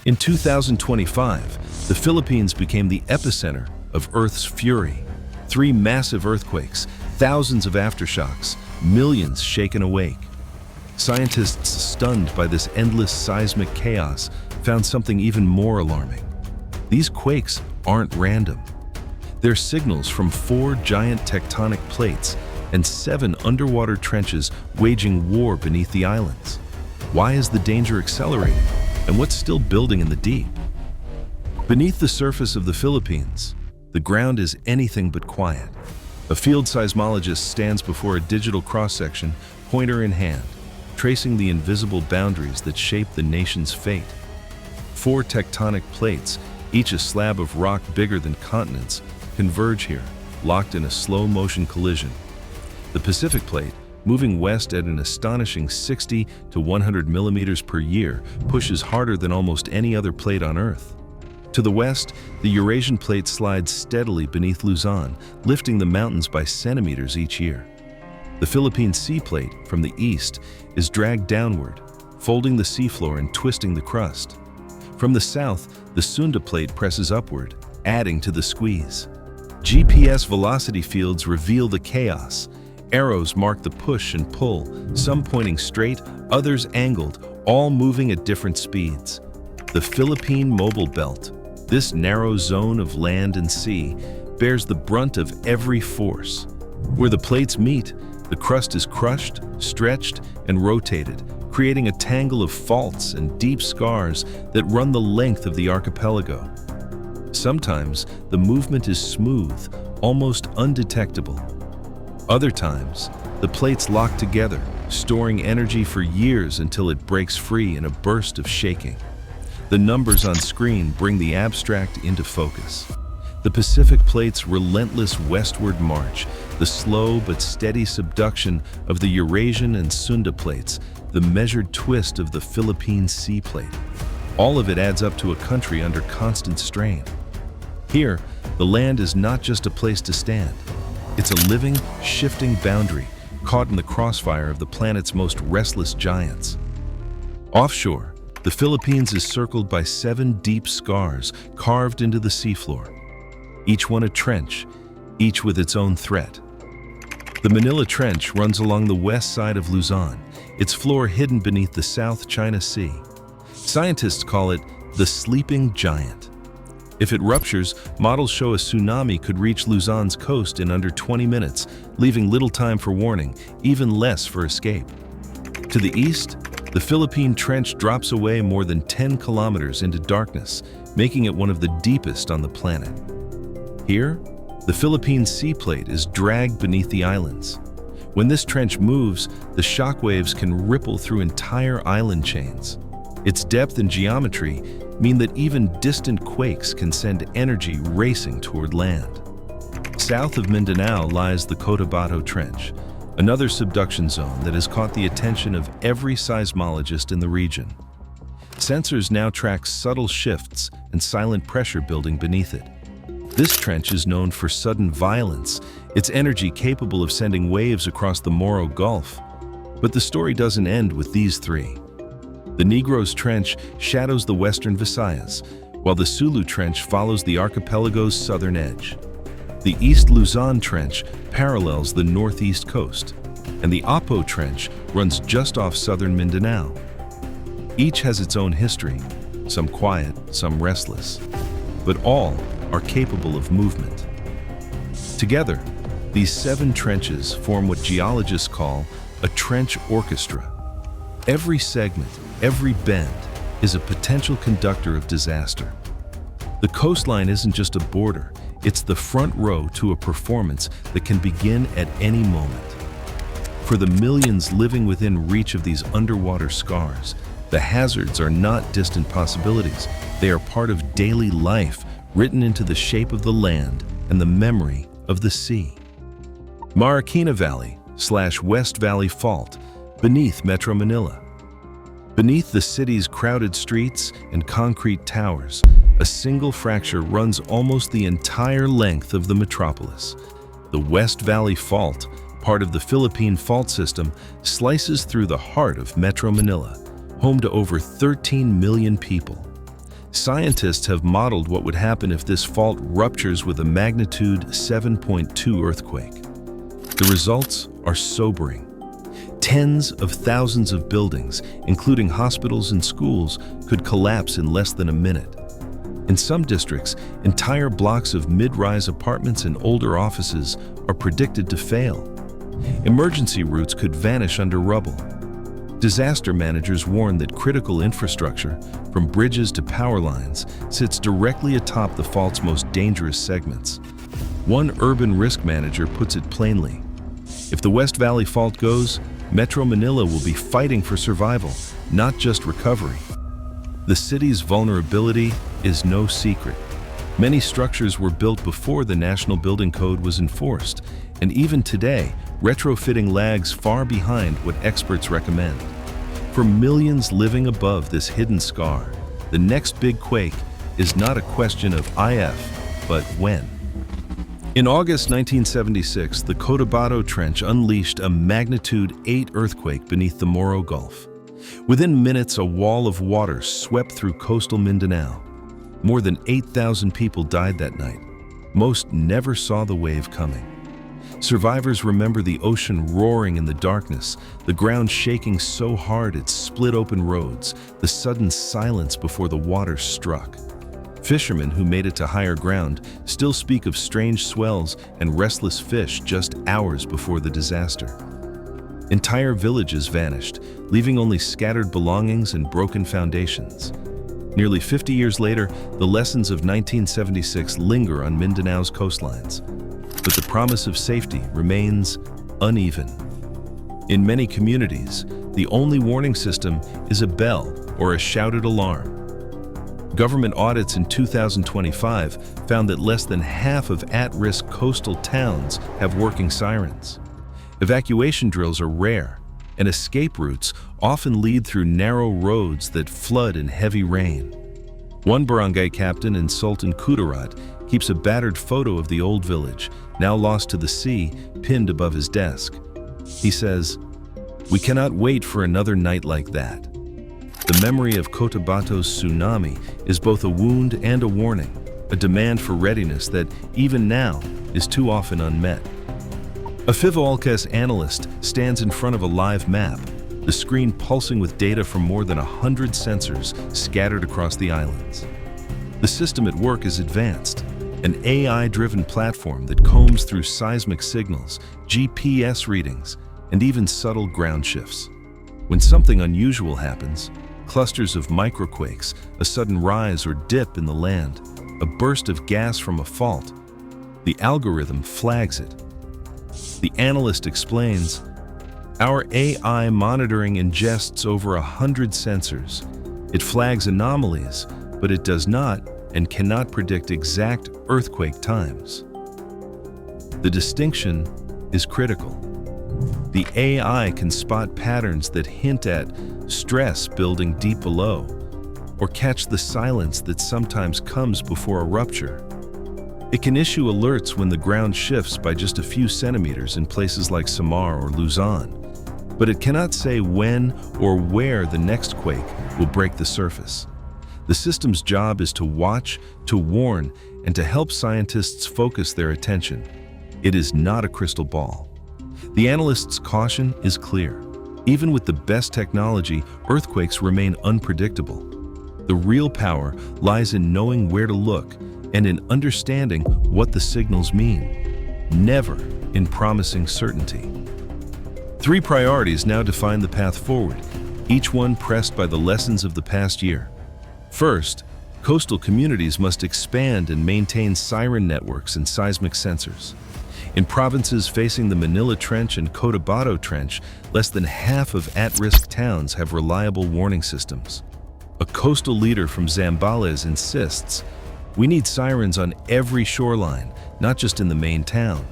In 2025, the Philippines became the epicenter of Earth's fury. 3 massive earthquakes, thousands of aftershocks, millions shaken awake. Scientists stunned by this endless seismic chaos found something even more alarming. These quakes aren't random. They're signals from 4 giant tectonic plates and 7 underwater trenches waging war beneath the islands. Why is the danger accelerating? And what's still building in the deep? Beneath the surface of the Philippines, the ground is anything but quiet. A field seismologist stands before a digital cross-section, pointer in hand, tracing the invisible boundaries that shape the nation's fate. 4 tectonic plates, each a slab of rock bigger than continents, converge here, locked in a slow-motion collision. The Pacific Plate, moving west at an astonishing 60 to 100 millimeters per year, pushes harder than almost any other plate on Earth. To the west, the Eurasian Plate slides steadily beneath Luzon, lifting the mountains by centimeters each year. The Philippine Sea Plate, from the east, is dragged downward, folding the seafloor and twisting the crust. From the south, the Sunda Plate presses upward, adding to the squeeze. GPS velocity fields reveal the chaos. Arrows mark the push and pull, some pointing straight, others angled, all moving at different speeds. The Philippine Mobile Belt, this narrow zone of land and sea, bears the brunt of every force. Where the plates meet, the crust is crushed, stretched, and rotated, creating a tangle of faults and deep scars that run the length of the archipelago. Sometimes, the movement is smooth, almost undetectable. Other times, the plates lock together, storing energy for years until it breaks free in a burst of shaking. The numbers on screen bring the abstract into focus. The Pacific Plate's relentless westward march, the slow but steady subduction of the Eurasian and Sunda Plates, the measured twist of the Philippine Sea Plate. All of it adds up to a country under constant strain. Here, the land is not just a place to stand. It's a living, shifting boundary caught in the crossfire of the planet's most restless giants. Offshore, the Philippines is circled by 7 deep scars carved into the seafloor, each one a trench, each with its own threat. The Manila Trench runs along the west side of Luzon, its floor hidden beneath the South China Sea. Scientists call it the sleeping giant. If it ruptures, models show a tsunami could reach Luzon's coast in under 20 minutes, leaving little time for warning, even less for escape. To the east, the Philippine Trench drops away more than 10 kilometers into darkness, making it one of the deepest on the planet. Here, the Philippine Sea Plate is dragged beneath the islands. When this trench moves, the shockwaves can ripple through entire island chains. Its depth and geometry mean that even distant quakes can send energy racing toward land. South of Mindanao lies the Cotabato Trench, another subduction zone that has caught the attention of every seismologist in the region. Sensors now track subtle shifts and silent pressure building beneath it. This trench is known for sudden violence, its energy capable of sending waves across the Moro Gulf. But the story doesn't end with these 3. The Negros Trench shadows the western Visayas, while the Sulu Trench follows the archipelago's southern edge. The East Luzon Trench parallels the northeast coast, and the Apo Trench runs just off southern Mindanao. Each has its own history, some quiet, some restless, but all are capable of movement. Together, these 7 trenches form what geologists call a trench orchestra. Every segment, every bend, is a potential conductor of disaster. The coastline isn't just a border, it's the front row to a performance that can begin at any moment. For the millions living within reach of these underwater scars, the hazards are not distant possibilities. They are part of daily life, written into the shape of the land and the memory of the sea. Marikina Valley/West Valley Fault, beneath Metro Manila. Beneath the city's crowded streets and concrete towers, a single fracture runs almost the entire length of the metropolis. The West Valley Fault, part of the Philippine Fault System, slices through the heart of Metro Manila, home to over 13 million people. Scientists have modeled what would happen if this fault ruptures with a magnitude 7.2 earthquake. The results are sobering. Tens of thousands of buildings, including hospitals and schools, could collapse in less than a minute. In some districts, entire blocks of mid-rise apartments and older offices are predicted to fail. Emergency routes could vanish under rubble. Disaster managers warn that critical infrastructure, from bridges to power lines, sits directly atop the fault's most dangerous segments. One urban risk manager puts it plainly: if the West Valley Fault goes, Metro Manila will be fighting for survival, not just recovery. The city's vulnerability is no secret. Many structures were built before the National Building Code was enforced, and even today, retrofitting lags far behind what experts recommend. For millions living above this hidden scar, the next big quake is not a question of if, but when. In August 1976, the Cotabato Trench unleashed a magnitude 8 earthquake beneath the Moro Gulf. Within minutes, a wall of water swept through coastal Mindanao. More than 8,000 people died that night. Most never saw the wave coming. Survivors remember the ocean roaring in the darkness, the ground shaking so hard it split open roads, the sudden silence before the water struck. Fishermen who made it to higher ground still speak of strange swells and restless fish just hours before the disaster. Entire villages vanished, leaving only scattered belongings and broken foundations. Nearly 50 years later, the lessons of 1976 linger on Mindanao's coastlines. But the promise of safety remains uneven. In many communities, the only warning system is a bell or a shouted alarm. Government audits in 2025 found that less than half of at-risk coastal towns have working sirens. Evacuation drills are rare, and escape routes often lead through narrow roads that flood in heavy rain. One barangay captain in Sultan Kudarat keeps a battered photo of the old village, now lost to the sea, pinned above his desk. He says, "We cannot wait for another night like that." The memory of Cotabato's tsunami is both a wound and a warning, a demand for readiness that, even now, is too often unmet. A FIVOLCAS analyst stands in front of a live map, the screen pulsing with data from more than 100 sensors scattered across the islands. The system at work is advanced, an AI-driven platform that combs through seismic signals, GPS readings, and even subtle ground shifts. When something unusual happens, clusters of microquakes, a sudden rise or dip in the land, a burst of gas from a fault, the algorithm flags it. The analyst explains, "Our AI monitoring ingests over 100 sensors. It flags anomalies, but it does not and cannot predict exact earthquake times." The distinction is critical. The AI can spot patterns that hint at stress building deep below, or catch the silence that sometimes comes before a rupture. It can issue alerts when the ground shifts by just a few centimeters in places like Samar or Luzon, but it cannot say when or where the next quake will break the surface. The system's job is to watch, to warn, and to help scientists focus their attention. It is not a crystal ball. The analyst's caution is clear. Even with the best technology, earthquakes remain unpredictable. The real power lies in knowing where to look and in understanding what the signals mean, never in promising certainty. 3 priorities now define the path forward, each one pressed by the lessons of the past year. First, coastal communities must expand and maintain siren networks and seismic sensors. In provinces facing the Manila Trench and Cotabato Trench, less than half of at-risk towns have reliable warning systems. A coastal leader from Zambales insists, "We need sirens on every shoreline, not just in the main town."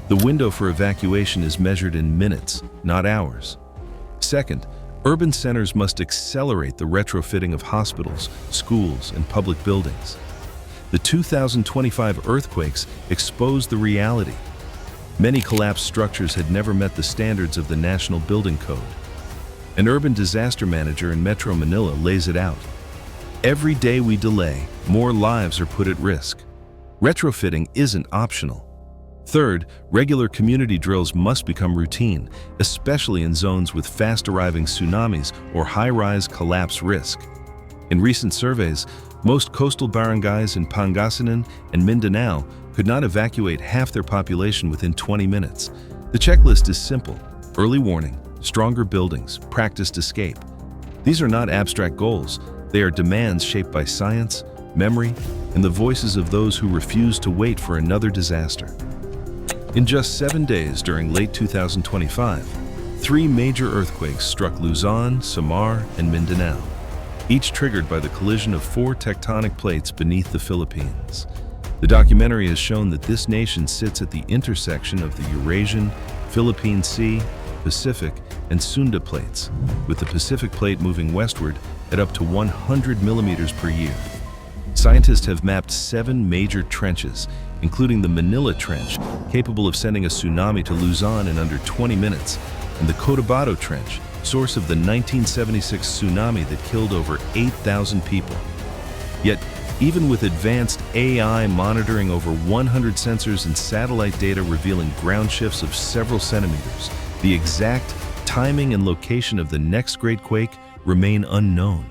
The window for evacuation is measured in minutes, not hours. Second, urban centers must accelerate the retrofitting of hospitals, schools, and public buildings. The 2025 earthquakes exposed the reality. Many collapsed structures had never met the standards of the National Building Code. An urban disaster manager in Metro Manila lays it out. Every day we delay, more lives are put at risk. Retrofitting isn't optional. Third, regular community drills must become routine, especially in zones with fast-arriving tsunamis or high-rise collapse risk. In recent surveys, most coastal barangays in Pangasinan and Mindanao could not evacuate half their population within 20 minutes. The checklist is simple: early warning, stronger buildings, practiced escape. These are not abstract goals. They are demands shaped by science, memory, and the voices of those who refuse to wait for another disaster. In just 7 days during late 2025, 3 major earthquakes struck Luzon, Samar, and Mindanao, each triggered by the collision of 4 tectonic plates beneath the Philippines. The documentary has shown that this nation sits at the intersection of the Eurasian, Philippine Sea, Pacific, and Sunda plates, with the Pacific plate moving westward at up to 100 millimeters per year. Scientists have mapped 7 major trenches, including the Manila Trench, capable of sending a tsunami to Luzon in under 20 minutes, and the Cotabato Trench, source of the 1976 tsunami that killed over 8,000 people. Yet, even with advanced AI monitoring over 100 sensors and satellite data revealing ground shifts of several centimeters, the exact timing and location of the next great quake remain unknown.